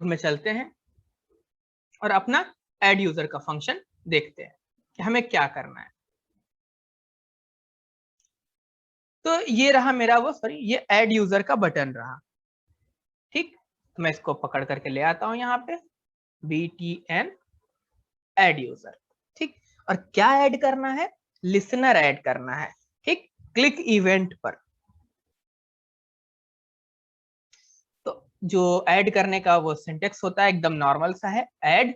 में चलते हैं और अपना ऐड यूजर का फंक्शन देखते हैं कि हमें क्या करना है। तो ये रहा मेरा वो सॉरी ये ऐड यूजर का बटन रहा। ठीक, तो मैं इसको पकड़ करके ले आता हूं यहाँ पे btn ऐड यूजर। ठीक, और क्या ऐड करना है? लिसनर ऐड करना है। ठीक, क्लिक इवेंट पर। तो जो ऐड करने का वो सिंटेक्स होता है एकदम नॉर्मल सा है, ऐड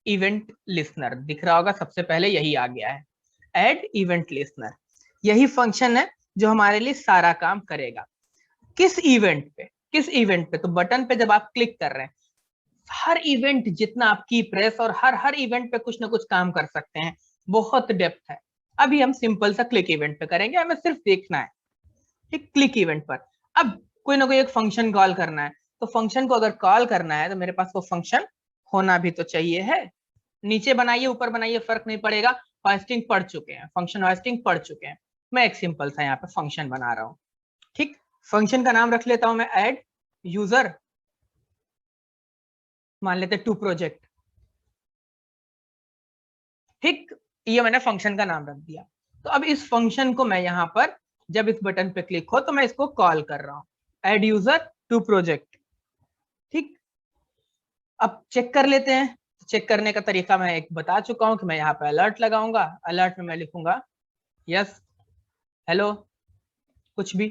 इवेंट लिसनर दिख रहा होगा, सबसे पहले यही आ गया है, ऐड इवेंट लिसनर। यही फंक्शन है जो हमारे लिए सारा काम करेगा। किस इवेंट पे? किस इवेंट पे? तो बटन पे जब आप क्लिक कर रहे हैं, हर इवेंट जितना आप की प्रेस और हर हर इवेंट पे कुछ ना कुछ काम कर सकते हैं, बहुत डेप्थ है। अभी हम सिंपल सा क्लिक इवेंट पे करेंगे, हमें सिर्फ देखना है। ठीक, क्लिक इवेंट पर अब कोई ना कोई एक फंक्शन कॉल करना है, तो फंक्शन को अगर कॉल करना है तो मेरे पास वो फंक्शन होना भी तो चाहिए है। नीचे बनाइए ऊपर बनाइए फर्क नहीं पड़ेगा, होस्टिंग पढ़ चुके हैं, फंक्शन होस्टिंग पढ़ चुके हैं। मैं एक सिंपल सा यहाँ पे फंक्शन बना रहा हूँ। ठीक, फंक्शन का नाम रख लेता हूं मैं ऐड यूजर, मान लेते टू प्रोजेक्ट। ठीक, ये मैंने फंक्शन का नाम रख दिया। तो अब इस फंक्शन को मैं यहाँ पर जब इस बटन पे क्लिक हो तो मैं इसको कॉल कर रहा हूँ, ऐड यूजर टू प्रोजेक्ट। ठीक, अब चेक कर लेते हैं। चेक करने का तरीका मैं एक बता चुका हूं कि मैं यहाँ पे अलर्ट लगाऊंगा, अलर्ट में मैं लिखूंगा यस हेलो कुछ भी।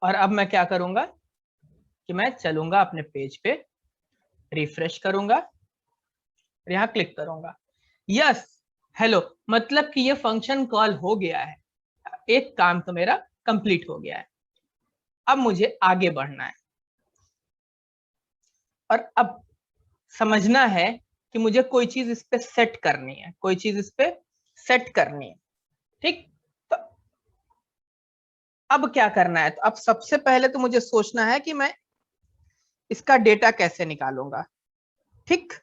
और अब मैं क्या करूंगा कि मैं चलूंगा अपने पेज पे, रिफ्रेश करूंगा, यहाँ क्लिक करूंगा, यस हेलो, मतलब कि ये फंक्शन कॉल हो गया है, एक काम तो मेरा कंप्लीट हो गया है। अब मुझे आगे बढ़ना है और अब समझना है कि मुझे कोई चीज इस पे सेट करनी है, कोई चीज इस पे सेट करनी है। ठीक, तो अब क्या करना है? तो अब सबसे पहले तो मुझे सोचना है कि मैं इसका डेटा कैसे निकालूंगा। ठीक,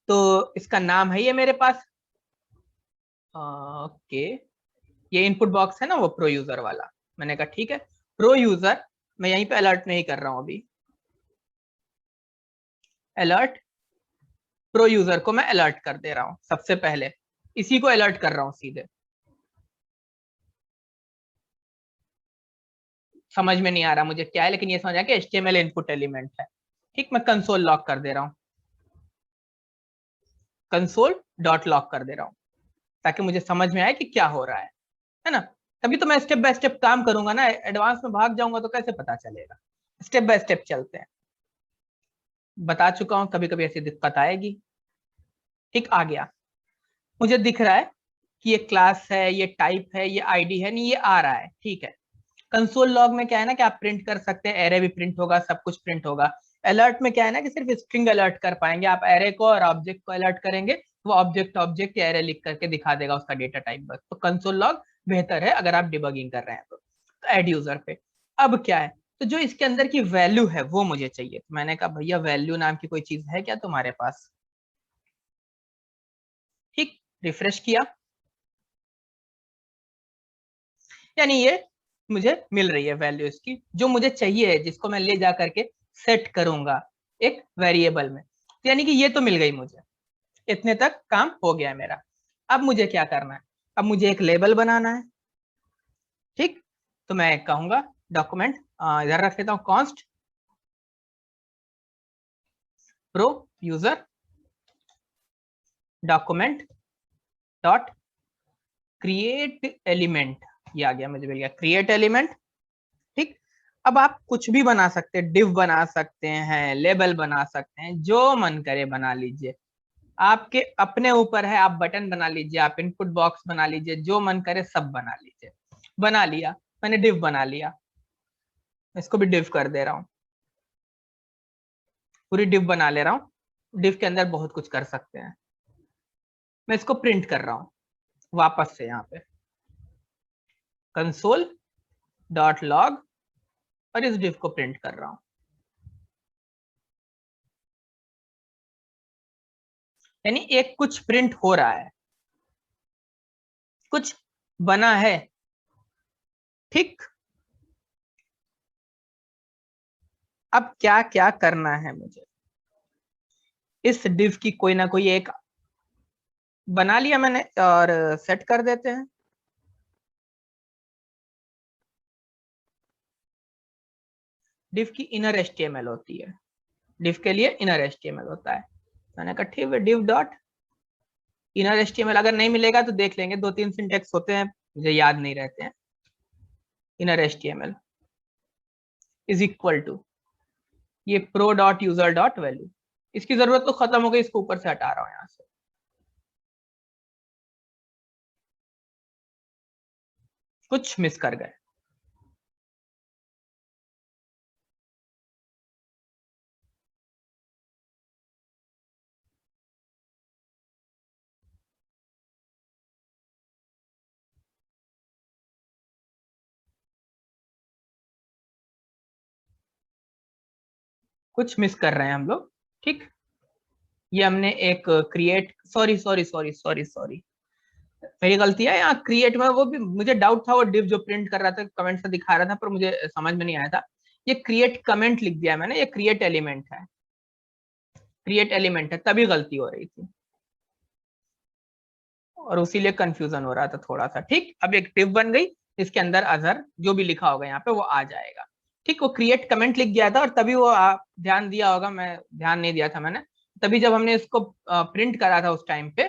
तो इसका नाम है ये मेरे पास, ओके, ये इनपुट बॉक्स है ना वो प्रो यूजर वाला। मैंने कहा ठीक है प्रो यूजर, मैं यहीं पे अलर्ट नहीं कर रहा हूं अभी, अलर्ट प्रो यूजर को मैं अलर्ट कर दे रहा हूं सबसे पहले, इसी को अलर्ट कर रहा हूं सीधे। समझ में नहीं आ रहा मुझे क्या है, लेकिन ये समझ आया कि HTML इनपुट एलिमेंट है। ठीक, मैं कंसोल लॉक कर दे रहा हूँ, कंसोल डॉट लॉक कर दे रहा हूँ, ताकि मुझे समझ में आए कि क्या हो रहा है ना। तभी तो मैं स्टेप बाय स्टेप काम करूंगा ना, एडवांस में भाग जाऊंगा तो कैसे पता चलेगा। स्टेप बाय स्टेप चलते हैं, बता चुका हूं कभी कभी ऐसी दिक्कत आएगी। ठीक, आ गया, मुझे दिख रहा है कि ये क्लास है, ये टाइप है, ये आईडी है, नहीं ये आ रहा है। ठीक है, कंसोल लॉग में क्या है ना कि आप प्रिंट कर सकते हैं, एरे भी प्रिंट होगा, सब कुछ प्रिंट होगा। अलर्ट में क्या है ना कि सिर्फ स्ट्रिंग अलर्ट कर पाएंगे आप, एरे को और ऑब्जेक्ट को अलर्ट करेंगे, वो ऑब्जेक्ट ऑब्जेक्ट या एरे लिख करके दिखा देगा उसका डेटा टाइप बस। तो कंसोल लॉग बेहतर है अगर आप डिबगिंग कर रहे हैं तो ऐड यूजर पे अब क्या है, तो जो इसके अंदर की वैल्यू है वो मुझे चाहिए। तो मैंने कहा भैया वैल्यू नाम की कोई चीज है क्या तुम्हारे पास? ठीक, रिफ्रेश किया, यानी ये मुझे मिल रही है वैल्यू इसकी जो मुझे चाहिए, जिसको मैं ले जा करके सेट करूंगा एक वेरिएबल में। तो यानी कि ये तो मिल गई मुझे, इतने तक काम हो गया मेरा। अब मुझे क्या करना है? अब मुझे एक लेबल बनाना है। ठीक, तो मैं कहूंगा डॉक्यूमेंट, इधर रख लेता हूँ const pro user document dot create element, ये आ गया, मुझे मिल गया क्रिएट एलिमेंट। ठीक, अब आप कुछ भी बना सकते हैं, डिव बना सकते हैं, लेबल बना सकते हैं, जो मन करे बना लीजिए, आपके अपने ऊपर है। आप बटन बना लीजिए, आप इनपुट बॉक्स बना लीजिए, जो मन करे सब बना लीजिए। बना लिया, मैंने डिव बना लिया, इसको भी डिव कर दे रहा हूँ, पूरी डिव बना ले रहा हूँ। डिव के अंदर बहुत कुछ कर सकते हैं। मैं इसको प्रिंट कर रहा हूँ वापस से यहाँ पे कंसोल डॉट लॉग, और इस डिव को प्रिंट कर रहा हूँ। यानी एक कुछ प्रिंट हो रहा है, कुछ बना है। ठीक, अब क्या क्या करना है मुझे, इस div की कोई ना कोई एक बना लिया मैंने और सेट कर देते हैं। div की इनर HTML होती है, div के लिए इनर HTML होता है। मैंने कहा ठीक है, div डॉट इनर HTML, अगर नहीं मिलेगा तो देख लेंगे, 2-3 सिंटेक्स होते हैं मुझे याद नहीं रहते हैं। Inner HTML is equal to ये pro dot user dot value, इसकी जरूरत तो खत्म हो गई, इसको ऊपर से हटा रहा हूं यहां से। कुछ मिस कर गए, कुछ मिस कर रहे हैं हम लोग। ठीक, ये हमने एक create, sorry sorry sorry sorry sorry, मेरी गलती है। यहाँ क्रिएट में वो भी मुझे डाउट था, वो div जो प्रिंट कर रहा था कमेंट से दिखा रहा था, पर मुझे समझ में नहीं आया था। ये क्रिएट कमेंट लिख दिया मैंने, ये क्रिएट एलिमेंट है, क्रिएट एलिमेंट है, तभी गलती हो रही थी और उसीलिए कंफ्यूजन हो रहा था थोड़ा सा। ठीक, अब एक div बन गई, इसके अंदर अजहर जो भी लिखा होगा यहाँ पे वो आ जाएगा। ठीक, वो क्रिएट कमेंट लिख गया था और तभी वो ध्यान दिया होगा, मैं ध्यान नहीं दिया था मैंने, तभी जब हमने इसको प्रिंट करा था उस टाइम पे,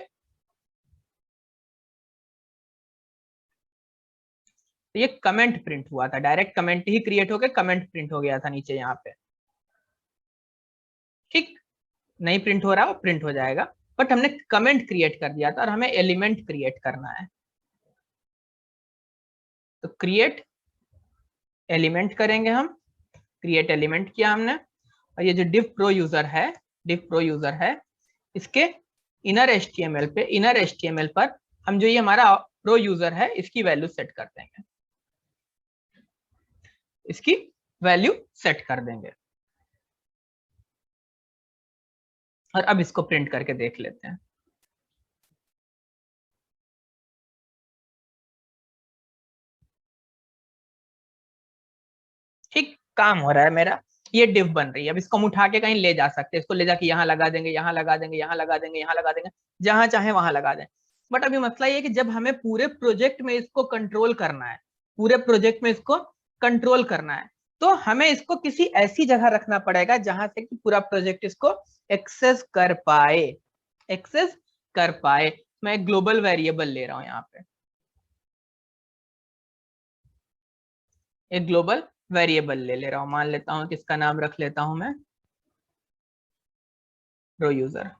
तो ये कमेंट प्रिंट हुआ था, डायरेक्ट कमेंट ही क्रिएट होकर कमेंट प्रिंट हो गया था नीचे यहाँ पे। ठीक, नहीं प्रिंट हो रहा, वो प्रिंट हो जाएगा, बट हमने कमेंट क्रिएट कर दिया था और हमें एलिमेंट क्रिएट करना है। तो क्रिएट एलिमेंट करेंगे हम, क्रिएट एलिमेंट किया हमने, और ये जो div pro यूजर है, div pro यूजर है, इसके इनर HTML पे, इनर HTML पर हम जो ये हमारा pro यूजर है इसकी वैल्यू सेट कर देंगे, इसकी वैल्यू सेट कर देंगे। और अब इसको प्रिंट करके देख लेते हैं। ठीक, काम हो रहा है मेरा, ये div बन रही है। अब इसको हम उठा के कहीं ले जा सकते हैं, इसको ले जाके यहाँ लगा देंगे, यहाँ लगा देंगे, यहाँ लगा देंगे, यहाँ लगा देंगे, जहां चाहे वहां लगा दें। बट अभी मसला ये है कि जब हमें पूरे प्रोजेक्ट में इसको कंट्रोल करना है, पूरे प्रोजेक्ट में इसको कंट्रोल करना है, तो हमें इसको किसी ऐसी जगह रखना पड़ेगा जहां से कि पूरा प्रोजेक्ट इसको एक्सेस कर पाए, एक्सेस कर पाए। मैं एक ग्लोबल वेरिएबल ले रहा हूं यहाँ पे, एक ग्लोबल वेरिएबल ले रहा हूं, मान लेता हूं कि इसका नाम रख लेता हूं मैं रो यूजर।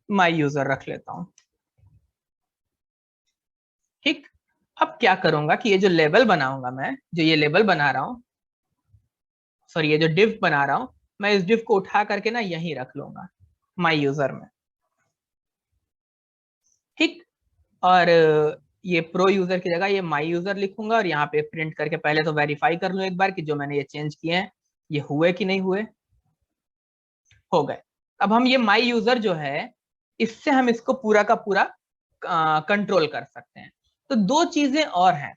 माई यूजर रख लेता हूं। ठीक, अब क्या करूंगा कि ये जो लेबल बनाऊंगा मैं, जो ये लेबल बना रहा हूं, सॉरी ये जो div बना रहा हूं, मैं इस div को उठा करके ना यहीं रख लूंगा माई यूजर में। ठीक, और ये प्रो यूजर की जगह ये माई यूजर लिखूंगा और यहाँ पे प्रिंट करके पहले तो वेरीफाई कर लूं एक बार कि जो मैंने ये चेंज किए हैं ये हुए कि नहीं हुए, हो गए। अब हम ये माई यूजर जो है, इससे हम इसको पूरा का पूरा कंट्रोल कर सकते हैं। तो दो चीजें और हैं,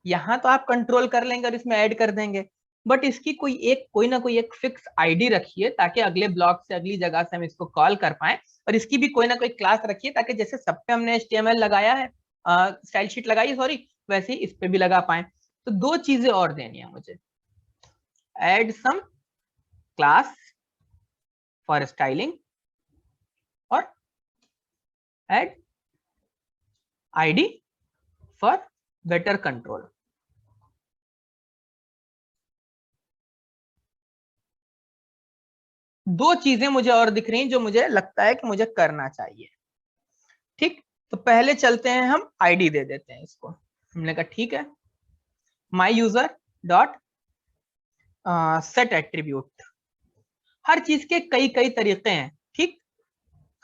यहाँ तो आप कंट्रोल कर लेंगे और इसमें ऐड कर देंगे, बट इसकी कोई ना कोई एक फिक्स आईडी रखिए ताकि अगले ब्लॉक से अगली जगह से हम इसको कॉल कर पाए। और इसकी भी कोई ना कोई क्लास रखिए ताकि जैसे सब पे हमने HTML लगाया है, स्टाइल शीट लगाई सॉरी, वैसे ही इस पे भी लगा पाए। तो दो चीजें और देनी है मुझे, add some class for styling और add ID for better control. दो चीजें मुझे और दिख रही जो मुझे लगता है कि मुझे करना चाहिए। ठीक, तो पहले चलते हैं, हम आईडी दे देते हैं इसको। हमने कहा ठीक है, my user dot set attribute. हर चीज के कई कई तरीके हैं। ठीक,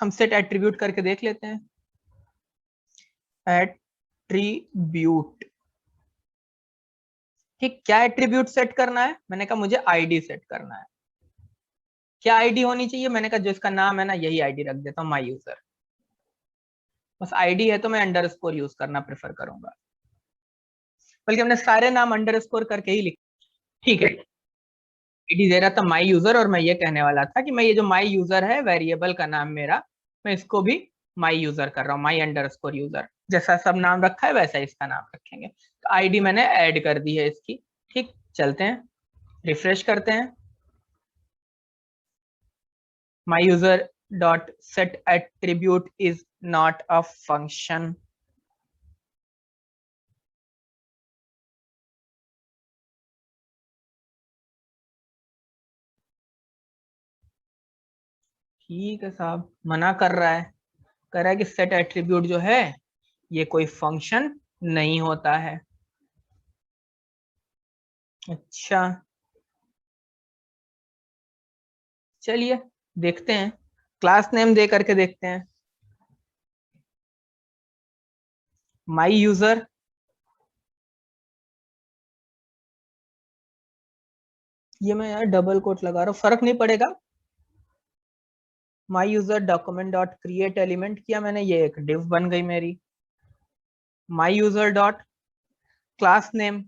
हम सेट एट्रीब्यूट करके देख लेते हैं। एट्रीब्यूट, ठीक, क्या एट्रीब्यूट सेट करना है? मैंने कहा मुझे आईडी सेट करना है। क्या आईडी होनी चाहिए? मैंने कहा जो इसका नाम है ना यही आईडी रख देता हूँ, माई यूजर। बस आईडी है तो मैं अंडरस्कोर यूज करना प्रेफर करूंगा। बल्कि हमने सारे नाम अंडरस्कोर करके ही लिखे। ठीक है, आईडी दे रहा था माई यूजर, और मैं ये कहने वाला था कि मैं ये जो माई यूजर है वेरिएबल का नाम मेरा, मैं इसको भी माई यूजर कर रहा हूँ, माई अंडरस्कोर यूजर, जैसा सब नाम रखा है वैसा इसका नाम रखेंगे। तो आईडी मैंने ऐड कर दी है इसकी। ठीक, चलते हैं, रिफ्रेश करते हैं। माई user dot set attribute is not a function. ठीक है साहब, मना कर रहा है, कह रहा है कि सेट एट्रीब्यूट जो है ये कोई फंक्शन नहीं होता है। अच्छा, चलिए देखते हैं, क्लास नेम दे करके देखते हैं। माई यूजर, ये मैं यार डबल कोट लगा रहा हूँ, फर्क नहीं पड़ेगा। My user document dot create element किया मैंने, ये एक डिव बन गई मेरी। My user dot class name,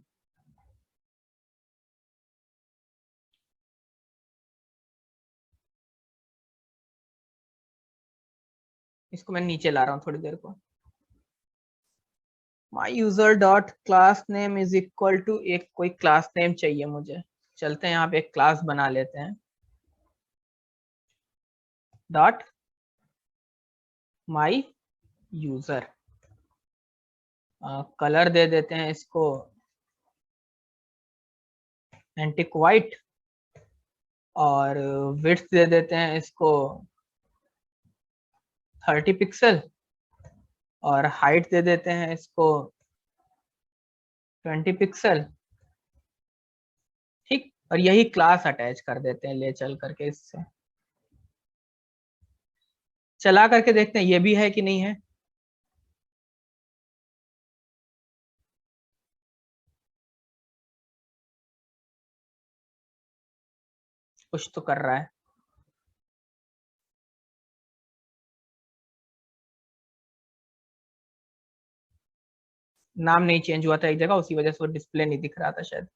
इसको मैं नीचे ला रहा हूँ थोड़ी देर को। My user dot class name is equal to, एक कोई क्लास नेम चाहिए मुझे। चलते हैं यहाँ पे एक क्लास बना लेते हैं, डॉट माई यूजर, कलर दे देते हैं इसको एंटिक वाइट, और विड्थ दे देते हैं इसको 30 पिक्सल, और हाइट दे देते हैं इसको 20 पिक्सल। ठीक, और यही क्लास अटैच कर देते हैं ले चल करके इससे। चला करके देखते हैं ये भी है कि नहीं है। कुछ तो कर रहा है। नाम नहीं चेंज हुआ था एक जगह, उसी वजह से वो डिस्प्ले नहीं दिख रहा था शायद।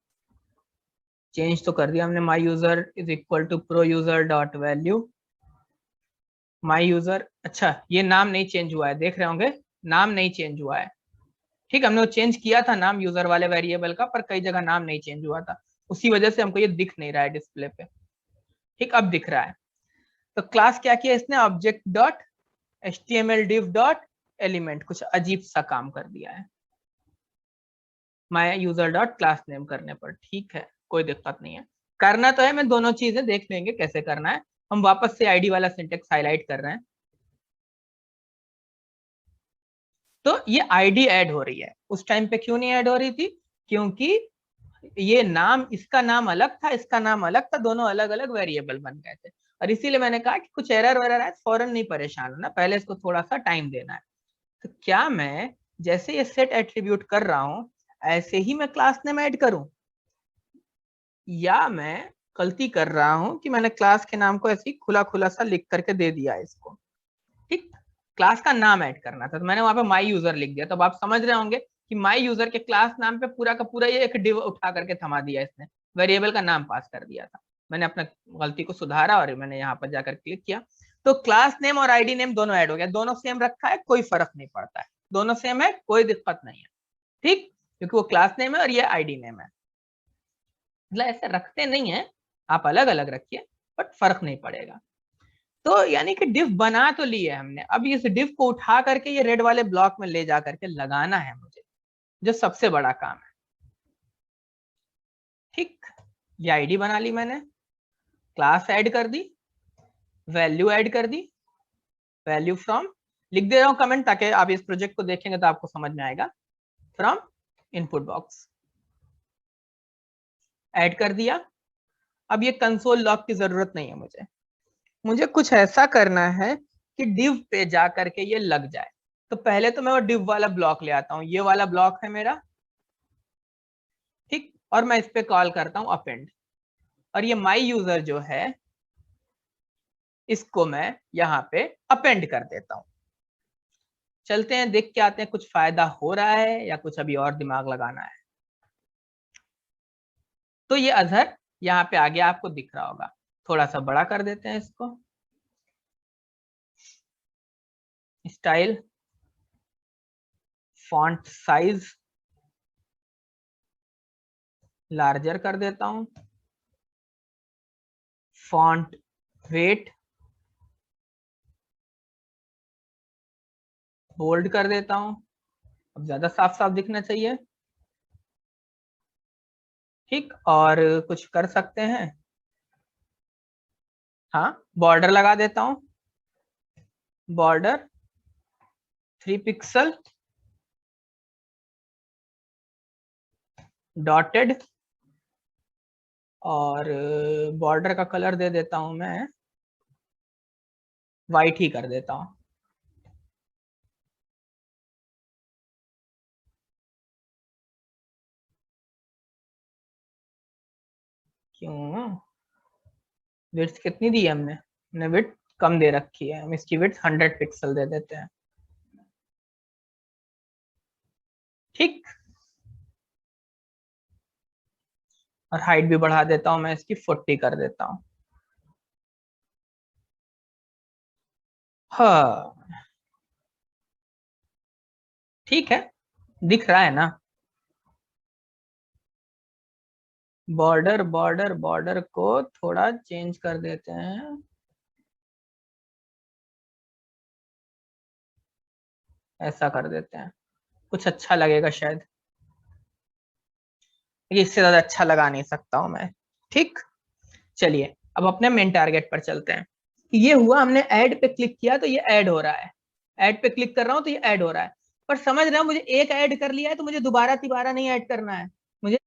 चेंज तो कर दिया हमने, my user is equal to pro user dot value my user. अच्छा, ये नाम नहीं चेंज हुआ है, देख रहे होंगे नाम नहीं चेंज हुआ है। ठीक, हमने वो चेंज किया था नाम यूजर वाले वेरिएबल का, पर कई जगह नाम नहीं चेंज हुआ था, उसी वजह से हमको ये दिख नहीं रहा है डिस्प्ले पे। ठीक, अब दिख रहा है। तो क्लास क्या किया इसने, object dot html div dot element, कुछ अजीब सा काम कर दिया है my user dot class name करने पर। ठीक है, कोई दिक्कत नहीं है, करना तो है, मैं दोनों चीजें देख लेंगे कैसे करना है। हम वापस से आईडी वाला सिंटेक्स हाईलाइट कर रहे हैं। तो ये आईडी ऐड हो रही है, उस टाइम पे क्यों नहीं ऐड हो रही थी, क्योंकि ये नाम, इसका नाम अलग था, इसका नाम अलग था, दोनों अलग अलग वेरिएबल बन गए थे। और इसीलिए मैंने कहा कि कुछ एरर वेरर है फौरन नहीं परेशान होना, पहले इसको थोड़ा सा टाइम देना है। तो क्या मैं जैसे ये सेट एट्रीब्यूट कर रहा हूं ऐसे ही मैं क्लास नेम ऐड करूं, या मैं गलती कर रहा हूं कि मैंने क्लास के नाम को ऐसे ही खुला खुला सा लिख करके दे दिया इसको। ठीक, क्लास का नाम ऐड करना था तो मैंने वहां पे माई यूजर लिख दिया। तो अब आप समझ रहे होंगे कि माई यूजर के क्लास नाम पे पूरा का पूरा ये एक डिव उठा करके थमा दिया इसने, वेरिएबल का नाम पास कर दिया था। मैंने अपना गलती को सुधारा और मैंने यहाँ पर जाकर क्लिक किया, तो क्लास नेम और आईडी नेम दोनों ऐड हो गया, दोनों सेम रखा है, कोई फर्क नहीं पड़ता है, दोनों सेम है, कोई दिक्कत नहीं है। ठीक, क्योंकि वो क्लास नेम है और ये आईडी नेम है। मतलब ऐसे रखते नहीं है, आप अलग अलग रखिए, बट फर्क नहीं पड़ेगा। तो यानी कि डिफ बना तो ली है हमने, अब इस डिफ को उठा करके ये रेड वाले ब्लॉक में ले जा करके लगाना है मुझे, जो सबसे बड़ा काम है। ठीक, ये आईडी बना ली मैंने, क्लास ऐड कर दी, वैल्यू ऐड कर दी, वैल्यू फ्रॉम, लिख दे रहा हूं कमेंट ताकि आप इस प्रोजेक्ट को देखेंगे तो आपको समझ में आएगा, फ्रॉम इनपुट बॉक्स ऐड कर दिया। अब ये कंसोल लॉग की जरूरत नहीं है मुझे, मुझे कुछ ऐसा करना है कि डिव पे जा करके ये लग जाए। तो पहले तो मैं वो डिव वाला ब्लॉक ले आता हूं, ये वाला ब्लॉक है मेरा। ठीक, और मैं इस पे कॉल करता हूं अपेंड, और ये माई यूजर जो है इसको मैं यहाँ पे अपेंड कर देता हूं। चलते हैं देख के आते हैं कुछ फायदा हो रहा है या कुछ अभी और दिमाग लगाना है। तो ये अजहर यहाँ पे आगे आपको दिख रहा होगा। थोड़ा सा बड़ा कर देते हैं इसको, स्टाइल, फॉन्ट साइज लार्जर कर देता हूं, फॉन्ट वेट बोल्ड कर देता हूं, अब ज्यादा साफ साफ दिखना चाहिए। ठीक, और कुछ कर सकते हैं, हाँ बॉर्डर लगा देता हूं, बॉर्डर 3 पिक्सल डॉटेड, और बॉर्डर का कलर दे देता हूं मैं वाइट ही कर देता हूं। क्यों, विड्थ कितनी दी है हमने विड्थ कम दे रखी है, हम इसकी विड्थ 100 पिक्सल दे देते हैं। ठीक, और हाइट भी बढ़ा देता हूं मैं इसकी 40 कर देता हूं। हाँ ठीक है, दिख रहा है ना। बॉर्डर बॉर्डर बॉर्डर को थोड़ा चेंज कर देते हैं, ऐसा कर देते हैं, कुछ अच्छा लगेगा शायद, ये इससे ज्यादा अच्छा लगा नहीं सकता हूं मैं। ठीक, चलिए अब अपने मेन टारगेट पर चलते हैं। ये हुआ, हमने ऐड पे क्लिक किया तो ये ऐड हो रहा है, ऐड पे क्लिक कर रहा हूं तो ये ऐड हो रहा है। पर समझ रहा हूं, मुझे एक ऐड कर लिया है तो मुझे दोबारा तिबारा नहीं ऐड करना है, मुझे